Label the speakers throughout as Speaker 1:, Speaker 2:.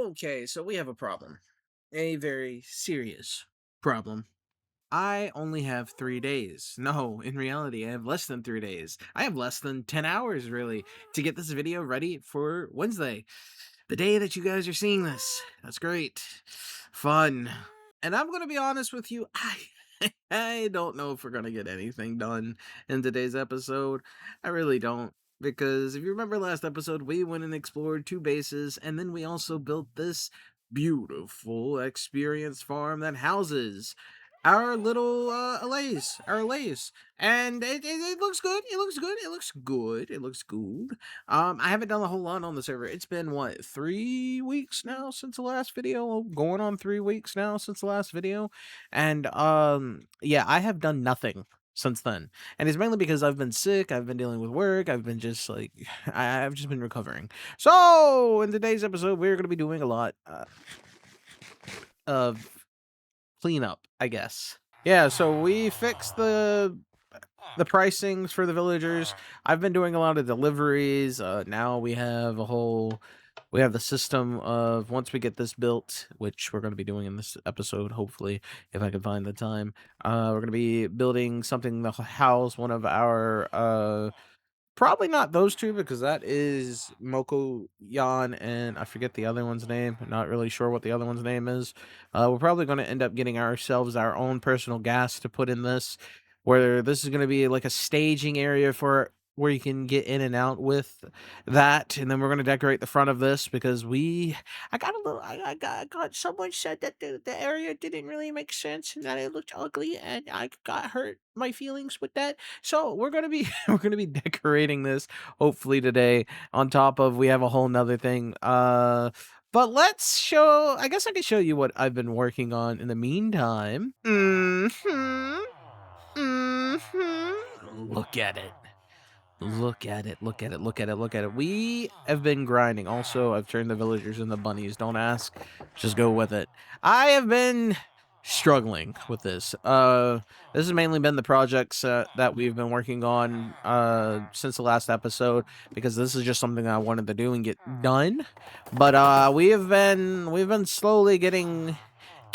Speaker 1: Okay, so we have a problem. A very serious problem. I only have 3 days. No, in reality, I have less than 3 days. I have less than 10 hours, really, to get this video ready for Wednesday, the day that you guys are seeing this. That's great. Fun. And I'm going to be honest with you, I don't know if we're going to get anything done in today's episode. I really don't. Because if you remember last episode, we went and explored 2 bases, and then we also built this beautiful experience farm that houses our little our allays, and it looks good. It looks good. It looks good. It looks good. I haven't done a whole lot on the server. It's been what, 3 weeks now since the last video, going on 3 weeks now since the last video, and yeah, I have done nothing since then, and it's mainly because I've been sick. I've been dealing with work. I've been just like I've just been recovering. So in today's episode, we're going to be doing a lot of cleanup, I guess. Yeah, so we fixed the pricings for the villagers. I've been doing a lot of deliveries. Now we have the system of, once we get this built, which we're going to be doing in this episode, hopefully, if I can find the time. We're going to be building something to house one of our probably not those two, because that is Moko Yan, and I forget the other one's name. I'm not really sure what the other one's name is. We're probably going to end up getting ourselves our own personal gas to put in this, where this is going to be like a staging area for where you can get in and out with that. And then we're going to decorate the front of this, because I got a little, I got someone said that the area didn't really make sense and that it looked ugly, and I got hurt my feelings with that. So we're gonna be we're gonna be decorating this hopefully today. On top of, we have a whole nother thing. But let's show. I guess I can show you what I've been working on in the meantime. Look at it. Look at it, look at it, look at it, look at it. We have been grinding. Also, I've turned the villagers into bunnies. Don't ask, just go with it. I have been struggling with this. This has mainly been the projects that we've been working on since the last episode, because this is just something I wanted to do and get done. But we've been slowly getting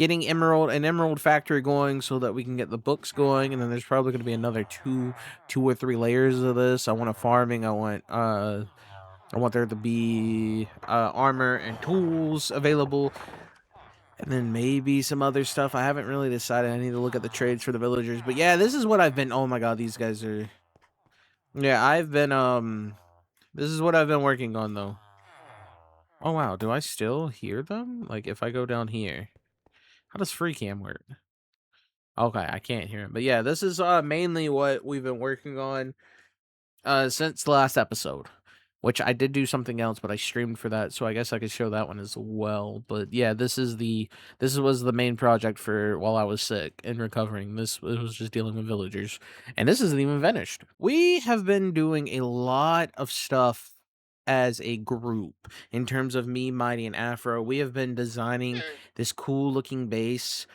Speaker 1: an emerald factory going, so that we can get the books going, and then there's probably going to be another two or three layers of this. I want a farming. I want there to be armor and tools available, and then maybe some other stuff. I haven't really decided. I need to look at the trades for the villagers. But yeah, this is what I've been. Oh my god, these guys are. Yeah, I've been This is what I've been working on, though. Oh wow, do I still hear them? Like, if I go down here, how does free cam work? Okay, I can't hear him. But yeah, this is mainly what we've been working on since the last episode, which I did do something else, but I streamed for that, so I guess I could show that one as well. But yeah, this was the main project for while I was sick and recovering. It was just dealing with villagers, and this isn't even finished. We have been doing a lot of stuff as a group. In terms of me, Mighty, and Afro, we have been designing this cool looking base,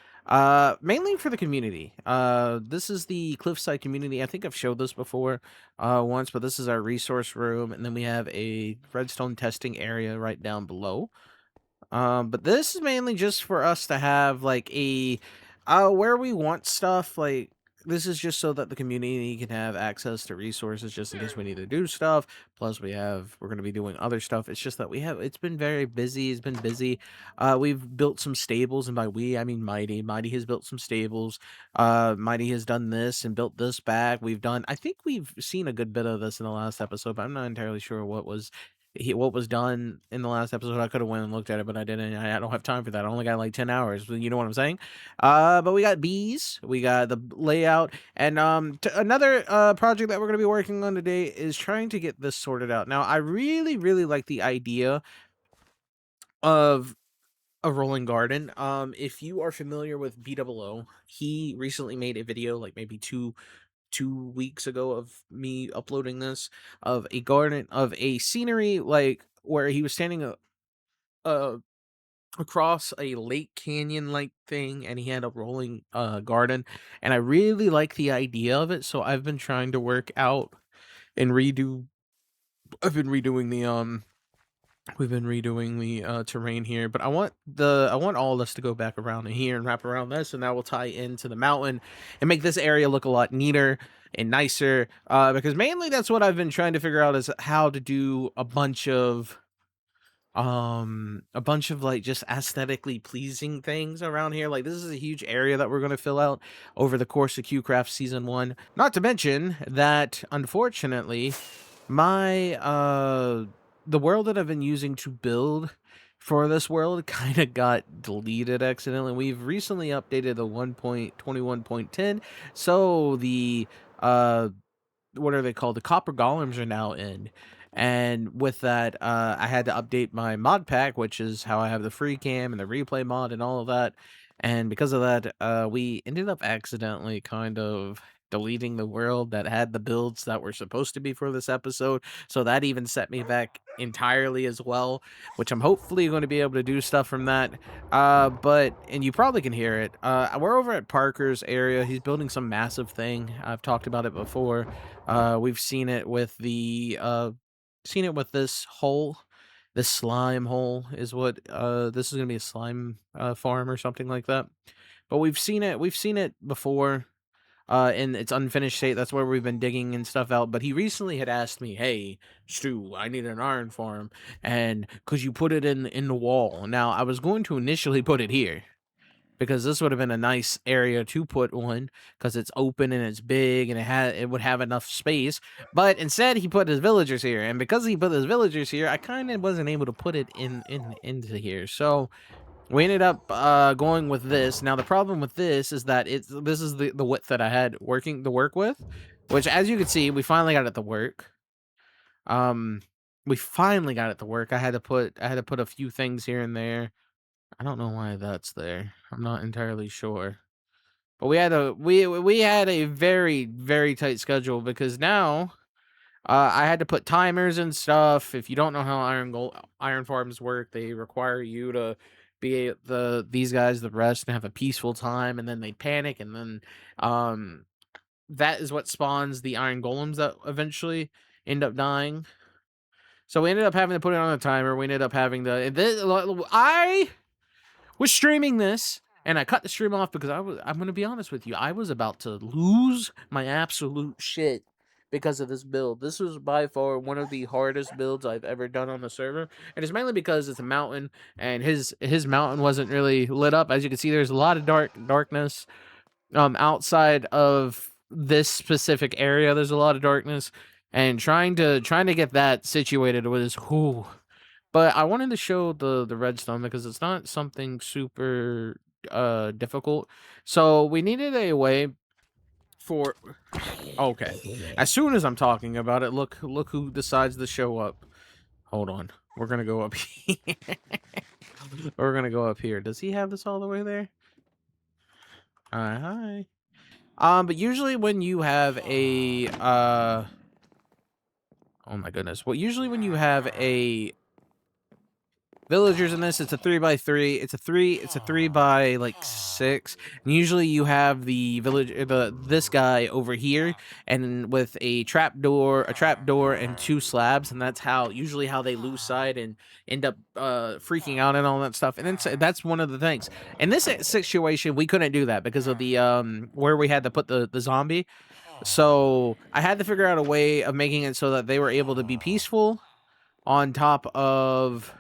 Speaker 1: mainly for the community. This is the cliffside community. I think I've showed this before once, but this is our resource room, and then we have a redstone testing area right down below. But this is mainly just for us to have like a where we want stuff. Like, this is just so that the community can have access to resources, just in case we need to do stuff. Plus, we're going to be doing other stuff. It's just that it's been very busy. It's been busy. We've built some stables, and by we, I mean Mighty. Mighty has built some stables. Mighty has done this and built this back. I think we've seen a good bit of this in the last episode, but I'm not entirely sure what was done in the last episode. I could have went and looked at it, but I didn't. I don't have time for that. I only got like 10 hours. You know what I'm saying? But we got bees, we got the layout, and another project that we're going to be working on today is trying to get this sorted out. Now, I really, really like the idea of a rolling garden. If you are familiar with BOO, he recently made a video, like maybe two weeks ago, of me uploading this, of a garden, of a scenery, like where he was standing uh across a lake canyon like thing, and he had a rolling garden, and I really like the idea of it. So I've been trying to work out and redo I've been redoing We've been redoing the terrain here, but I want all of this to go back around in here and wrap around this, and that will tie into the mountain and make this area look a lot neater and nicer. Because mainly that's what I've been trying to figure out is how to do a bunch of like just aesthetically pleasing things around here. Like this is a huge area that we're going to fill out over the course of Q-Craft season 1. Not to mention that unfortunately my the world that I've been using to build for this world kind of got deleted accidentally. We've recently updated the 1.21.10, so the uh what are they called? The copper golems are now in. And with that, I had to update my mod pack, which is how I have the free cam and the replay mod and all of that. And because of that, we ended up accidentally kind of deleting the world that had the builds that were supposed to be for this episode. So that even set me back entirely as well, which I'm hopefully going to be able to do stuff from that. But and you probably can hear it. We're over at Parker's area. He's building some massive thing. I've talked about it before. We've seen it with this hole. This slime hole is what this is gonna be a slime farm or something like that. But we've seen it before in its unfinished state. That's where we've been digging and stuff out. But he recently had asked me, "Hey, Stu, I need an iron farm, and could you put it in the wall?" Now I was going to initially put it here, because this would have been a nice area to put one because it's open and it's big and it would have enough space. But instead, he put his villagers here, and because he put his villagers here, I kind of wasn't able to put it into here. So we ended up going with this. Now the problem with this is that this is the width that I had working to work with, which as you can see, we finally got it to work. Um, we finally got it to work. I had to put a few things here and there. I don't know why that's there. I'm not entirely sure. But we had a very, very tight schedule because now I had to put timers and stuff. If you don't know how iron farms work, they require you to be these guys the rest and have a peaceful time, and then they panic, and then um that is what spawns the iron golems that eventually end up dying. So we ended up having to put it on a timer. We ended up having I was streaming this, and I cut the stream off because I'm going to be honest with you, I was about to lose my absolute shit because of this build. This was by far one of the hardest builds I've ever done on the server, and it's mainly because it's a mountain, and his mountain wasn't really lit up. As you can see, there's a lot of darkness outside of this specific area. There's a lot of darkness, and trying to get that situated was whew. But I wanted to show the redstone because it's not something super difficult. So we needed a way for okay. As soon as I'm talking about it, look who decides to show up. Hold on. We're gonna go up here. We're gonna go up here. Does he have this all the way there? Hi. But usually when you have a oh my goodness. Well, usually when you have a villagers in this, it's a 3x3. It's a 3 by like 6. And usually you have the this guy over here, and with a trapdoor, and 2 slabs, and that's usually how they lose sight and end up freaking out and all that stuff. And then that's one of the things. In this situation, we couldn't do that because of the where we had to put the zombie. So I had to figure out a way of making it so that they were able to be peaceful on top of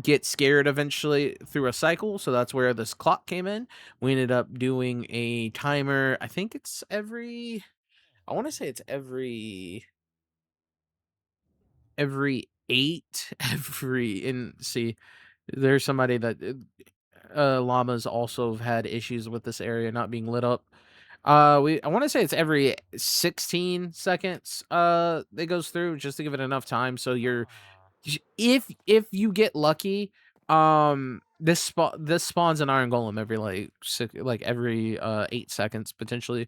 Speaker 1: get scared eventually through a cycle. So that's where this clock came in. We ended up doing a timer. I think it's I want to say it's every 8 and see, there's somebody that llamas also have had issues with this area not being lit up. I want to say it's every 16 seconds it goes through, just to give it enough time so if you get lucky, this spawns an iron golem every every 8 seconds potentially.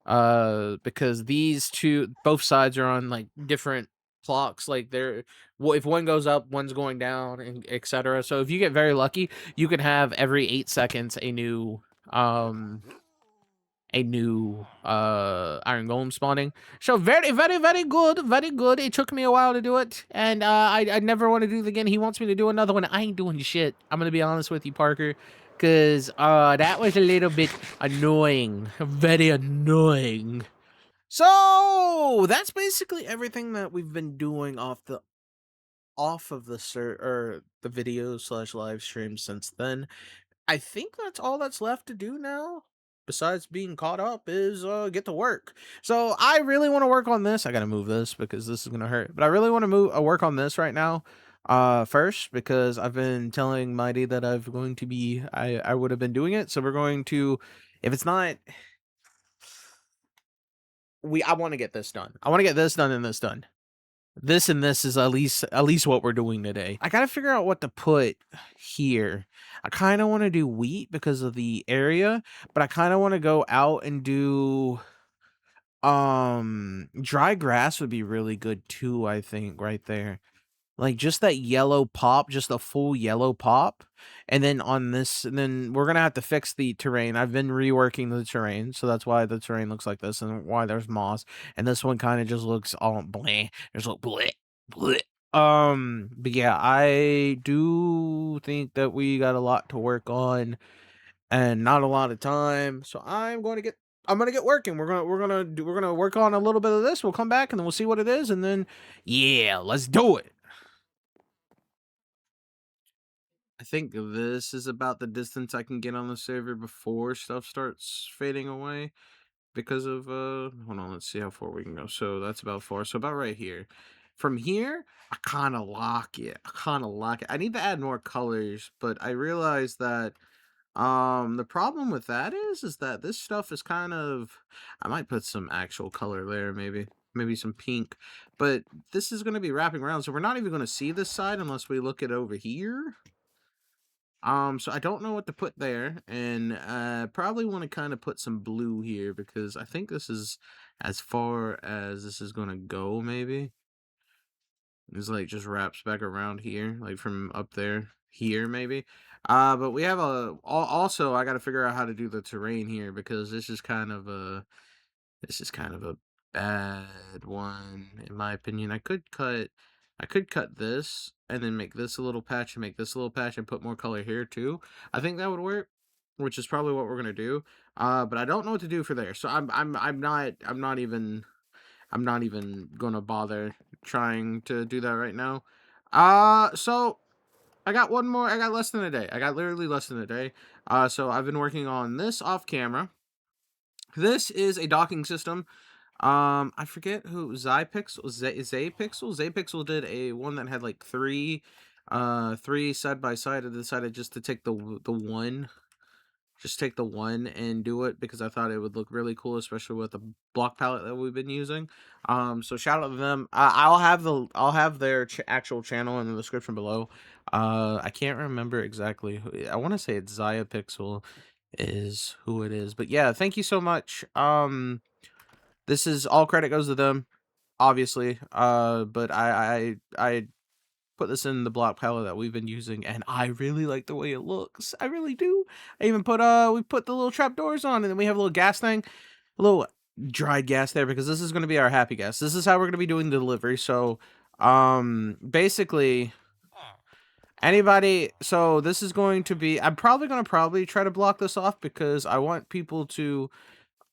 Speaker 1: Because both sides are on like different clocks. Like if one goes up, one's going down, and etc. So if you get very lucky, you can have every 8 seconds a new a new iron golem spawning. So very, very, very good, very good. It took me a while to do it, and I never want to do it again. He wants me to do another one. I ain't doing shit. I'm gonna be honest with you, Parker, because that was a little bit annoying, very annoying. So that's basically everything that we've been doing off of the or the videos slash live stream since then. I think that's all that's left to do now. Besides being caught up is get to work. So I really want to work on this. I gotta move this because this is gonna hurt. But I really want to move work on this right now. First because I've been telling Mighty that I'm going to be I would have been doing it. So we're going to, if it's not, I want to get this done. I want to get this done and this done. This and this is at least what we're doing today. I gotta figure out what to put here. I kind of want to do wheat because of the area, but I kind of want to go out and do dry grass would be really good too, I think, right there. Like just that yellow pop, just a full yellow pop. And then on this, and then we're gonna have to fix the terrain. I've been reworking the terrain, so that's why the terrain looks like this and why there's moss. And this one kind of just looks all bleh. There's like bleh, bleh. But yeah, I do think that we got a lot to work on and not a lot of time. So I'm gonna get working. We're gonna work on a little bit of this. We'll come back and then we'll see what it is, and then yeah, let's do it. I think this is about the distance I can get on the server before stuff starts fading away because of hold on, let's see how far we can go. So that's about 4. So about right here. From here, I kind of lock it. I need to add more colors, but I realized that the problem with that is that this stuff is kind of, I might put some actual color there, maybe some pink, but this is going to be wrapping around, so we're not even going to see this side unless we look it over here. So I don't know what to put there, and probably want to kind of put some blue here because I think this is as far as this is gonna go. Maybe it's like just wraps back around here, like from up there here, maybe. But we have also I got to figure out how to do the terrain here because this is kind of a bad one, in my opinion. I could cut this and then make this a little patch and make this a little patch and put more color here too. I think that would work, which is probably what we're gonna do. But I don't know what to do for there, so I'm not even gonna bother trying to do that right now. So I got one more. I got less than a day. I got literally less than a day. So I've been working on this off camera. This is a docking system. I forget who Zapixel did a one that had like three side by side. I decided just to take the one, just take the one and do it because I thought it would look really cool, especially with the block palette that we've been using. So shout out to them. I'll have their actual channel in the description below. I can't remember exactly who, I want to say it's Zapixel is who it is, but yeah, thank you so much. This is all credit goes to them, obviously. But I put this in the block palette that we've been using, and I really like the way it looks. I really do. I even put we put the little trap doors on, and then we have a little gas thing, a little dried gas there because this is going to be our happy gas. This is how we're going to be doing the delivery. So, basically. Anybody, so this is going to be, I'm probably going to try to block this off because I want people to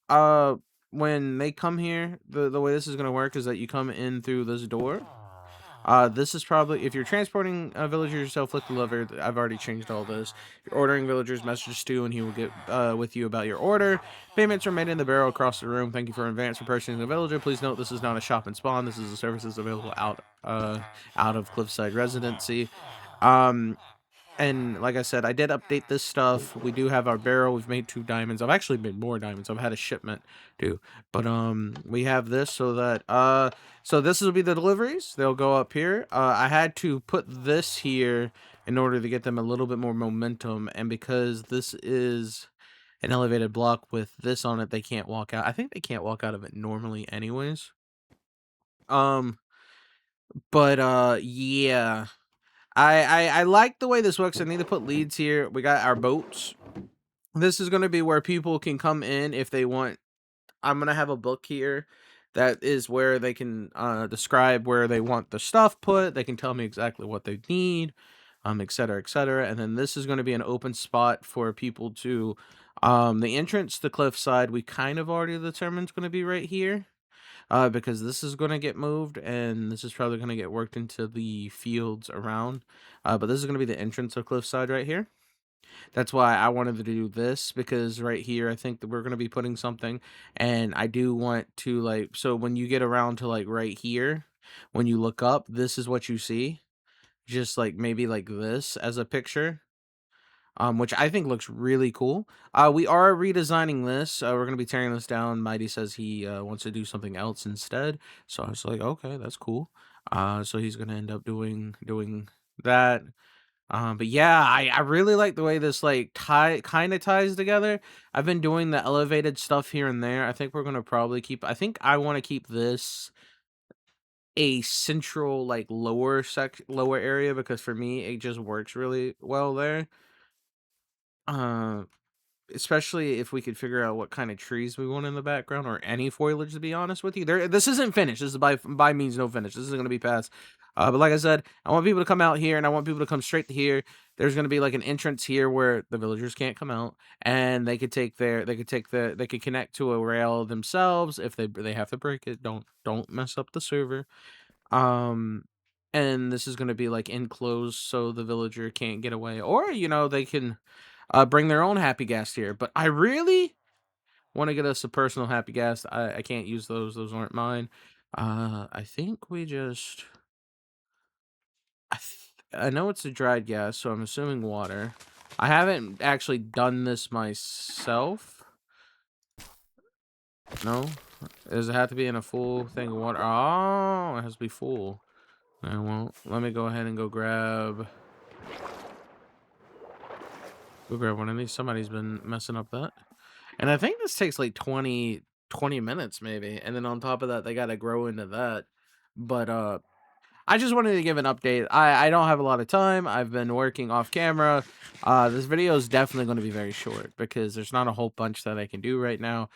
Speaker 1: uh, when they come here, the way this is gonna work is that you come in through this door. This is probably, if you're transporting villagers yourself, click the lever. I've already changed all this. If you're ordering villagers, message Stu and he will get with you about your order. Payments are made in the barrel across the room. Thank you for advance for purchasing the villager. Please note this is not a shop and spawn. This is a services available out of Cliffside Residency. And like I said, I did update this stuff. We do have our barrel. We've made 2 diamonds. I've actually made more diamonds. I've had a shipment too. But we have this so that so this will be the deliveries. They'll go up here. I had to put this here in order to get them a little bit more momentum, and because this is an elevated block with this on it, they can't walk out. I think they can't walk out of it normally anyways. But yeah. I like the way this works. I need to put leads here. We got our boats. This is gonna be where people can come in if they want. I'm gonna have a book here that is where they can describe where they want the stuff put. They can tell me exactly what they need, et cetera, et cetera. And then this is gonna be an open spot for people to the entrance to Cliffside, we kind of already determined is gonna be right here. Because this is gonna get moved and this is probably gonna get worked into the fields around. But this is gonna be the entrance of Cliffside right here. That's why I wanted to do this, because right here I think that we're gonna be putting something, and I do want to, like, so when you get around to like right here, when you look up, this is what you see. Just like maybe like this as a picture. Which I think looks really cool. We are redesigning this. We're gonna be tearing this down. Mighty says he wants to do something else instead. So I was like, okay, that's cool. So he's gonna end up doing that. But yeah, I really like the way this like kind of ties together. I've been doing the elevated stuff here and there. I think we're gonna probably keep. I think I want to keep this a central like lower area, because for me it just works really well there. Uh, Especially if we could figure out what kind of trees we want in the background, or any foliage, to be honest with you. This isn't finished. This is by means no finish. This is gonna be past. But like I said, I want people to come out here, and I want people to come straight to here. There's gonna be like an entrance here where the villagers can't come out, and they could connect to a rail themselves. If they have to break it, don't mess up the server. Um, and this is gonna be like enclosed, so the villager can't get away, or they can bring their own happy gas here. But I really want to get us a personal happy gas. I can't use those. Those aren't mine. I think we just. I know it's a dried gas, so I'm assuming water. I haven't actually done this myself. No? Does it have to be in a full thing of water? Oh, it has to be full. I won't. Let me go ahead and go grab. Go grab one of these. Somebody's been messing up that. And I think this takes like 20 minutes maybe. And then on top of that, they got to grow into that. But I just wanted to give an update. I don't have a lot of time. I've been working off camera. This video is definitely going to be very short, because there's not a whole bunch that I can do right now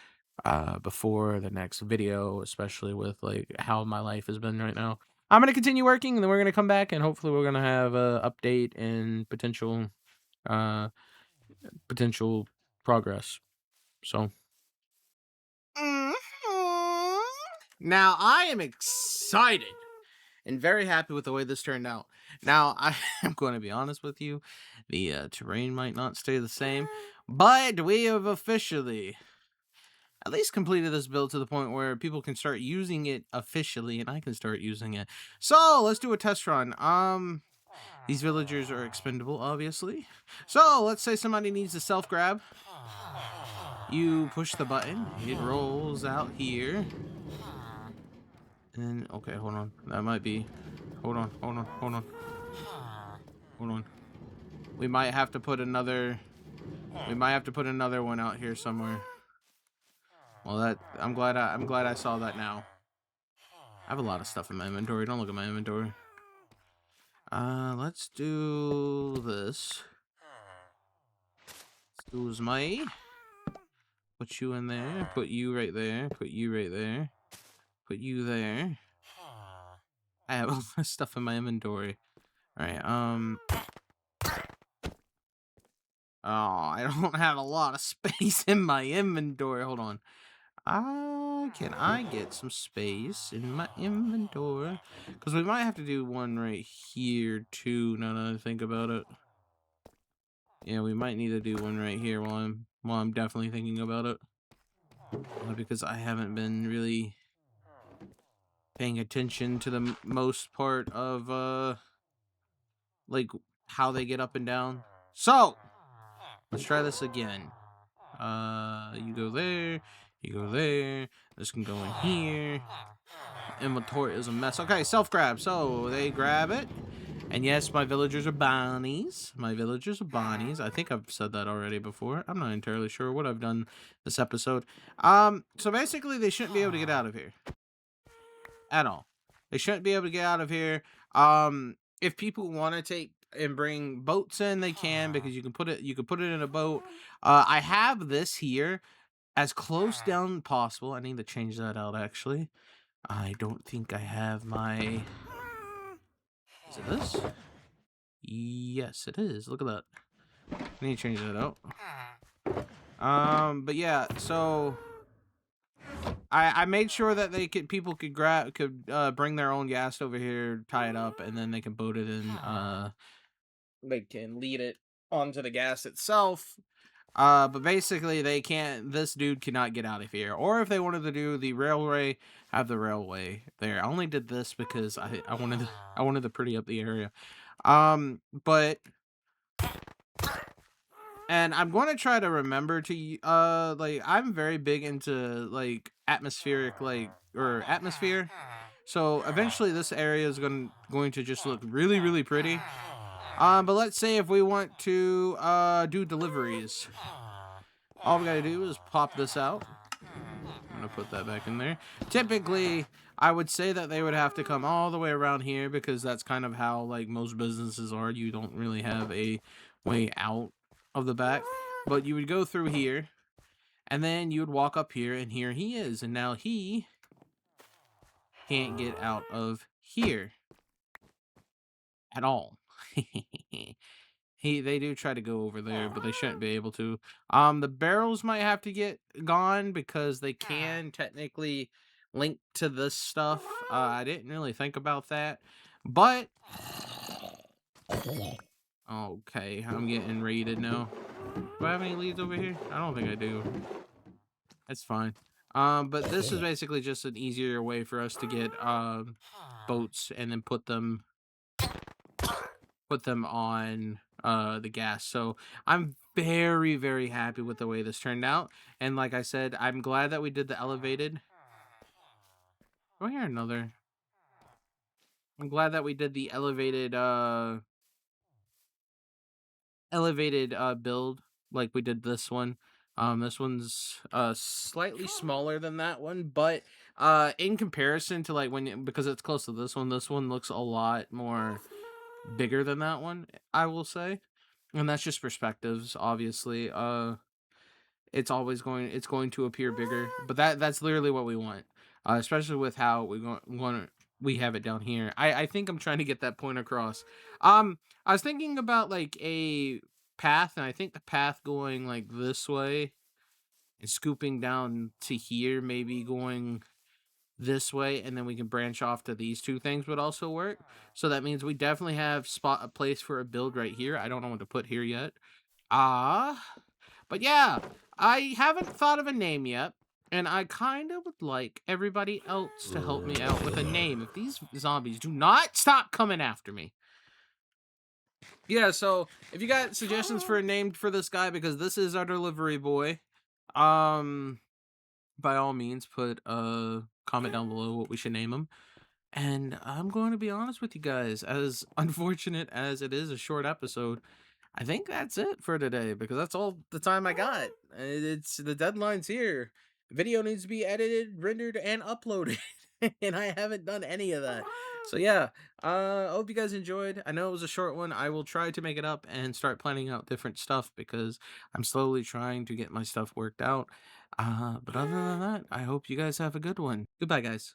Speaker 1: before the next video, especially with like how my life has been right now. I'm going to continue working, and then we're going to come back, and hopefully we're going to have a update and uh potential progress. So mhm. Now I am excited and very happy with the way this turned out. Now I am going to be honest with you, the terrain might not stay the same, but we have officially at least completed this build to the point where people can start using it officially, and I can start using it. So let's do a test run. These villagers are expendable, obviously. So let's say somebody needs a self grab. You push the button, it rolls out here. And okay, hold on. That might be. Hold on. Hold on. We might have to put another. We might have to put another one out here somewhere. Well, that I'm glad I saw that now. I have a lot of stuff in my inventory. Don't look at my inventory. Let's do this. Excuse me. Put you in there. Put you right there. Put you right there. Put you there. I have all my stuff in my inventory. Alright, oh, I don't have a lot of space in my inventory. Hold on. Can I get some space in my inventory? Because we might have to do one right here, too, now that I think about it. Yeah, we might need to do one right here while I'm definitely thinking about it. Because I haven't been really paying attention to the most part of, like, how they get up and down. So, let's try this again. You go there, you go there. This can go in here. Inventory is a mess. Okay, self-grab. So, they grab it. And yes, my villagers are bonnies. My villagers are bonnies. I think I've said that already before. I'm not entirely sure what I've done this episode. So basically, they shouldn't be able to get out of here. At all. They shouldn't be able to get out of here. If people want to take and bring boats in, they can, because you can put it in a boat. I have this here as close down possible. I need to change that out actually. I don't think I have my. Is it this? Yes, it is. Look at that. I need to change that out. But yeah, so I made sure that people could bring their own gas over here, tie it up, and then they can boat it in. They can lead it onto the gas itself. But basically they can't. This dude cannot get out of here. Or if they wanted to do the railway, have the railway there. I only did this because I wanted to pretty up the area. But and I'm going to try to remember to like I'm very big into like atmospheric or atmosphere. So eventually this area is going to just look really pretty. But let's say if we want to do deliveries, all we gotta do is pop this out. I'm gonna put that back in there. Typically, I would say that they would have to come all the way around here because that's kind of how like most businesses are. You don't really have a way out of the back, but you would go through here, and then you would walk up here, and here he is, and now he can't get out of here at all. They do try to go over there, but they shouldn't be able to. The barrels might have to get gone because they can technically link to this stuff. I didn't really think about that, but okay, I'm getting raided now. Do I have any leads over here? I don't think I do. That's fine. But this is basically just an easier way for us to get boats and then put them on the gas. So I'm very happy with the way this turned out, and like I said, I'm glad that we did the elevated. Oh, here another. I'm glad that we did the elevated build like we did this one. This one's slightly smaller than that one, but in comparison to like because it's close to this one looks a lot more bigger than that one, I will say. And that's just perspectives, obviously. It's going to appear bigger, but that's literally what we want. Especially with how we have it down here. I think I'm trying to get that point across. I was thinking about like a path, and I think the path going like this way and scooping down to here, maybe going this way, and then we can branch off to these two things would also work. So that means we definitely have a place for a build right here. I don't know what to put here yet. But yeah, I haven't thought of a name yet, and I kind of would like everybody else to help me out with a name if these zombies do not stop coming after me. Yeah, so if you got suggestions for a name for this guy, because this is our delivery boy, by all means, put a comment down below what we should name him. And I'm going to be honest with you guys, as unfortunate as it is a short episode, I think that's it for today because that's all the time I got. It's the deadline's here. Video needs to be edited, rendered, and uploaded, and I haven't done any of that. So yeah, I hope you guys enjoyed. I know it was a short one. I will try to make it up and start planning out different stuff because I'm slowly trying to get my stuff worked out. But other than that, I hope you guys have a good one. Goodbye, guys.